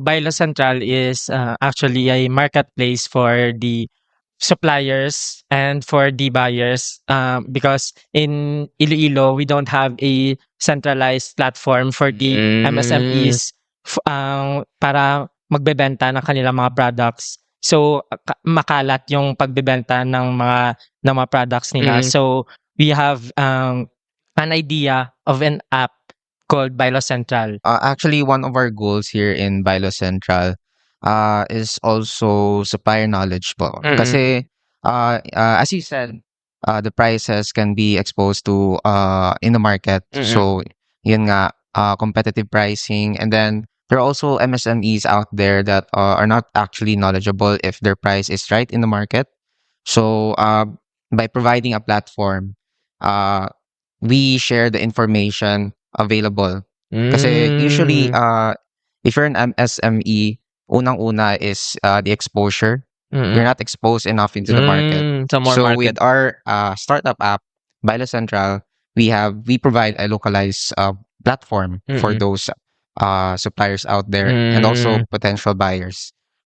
Bilo Central is actually a marketplace for the suppliers and for the buyers, because in Iloilo we don't have a centralized platform for the MSMEs para magbebenta ng kanilang mga products. So makalat yung pagbebenta ng mga products nila. So we have an idea of an app called Bilo Central. Actually, one of our goals here in Bilo Central is also supplier knowledge po. Kasi as you said, the prices can be exposed to in the market. So, yun nga, competitive pricing. And then, there are also MSMEs out there that are not actually knowledgeable if their price is right in the market. So, by providing a platform, we share the information available. Kasi usually, if you're an MSME, unang-una is the exposure. You're not exposed enough into the market. Sa more So market. with our startup app, Bilo Central, we provide a localized platform for those suppliers out there and also potential buyers.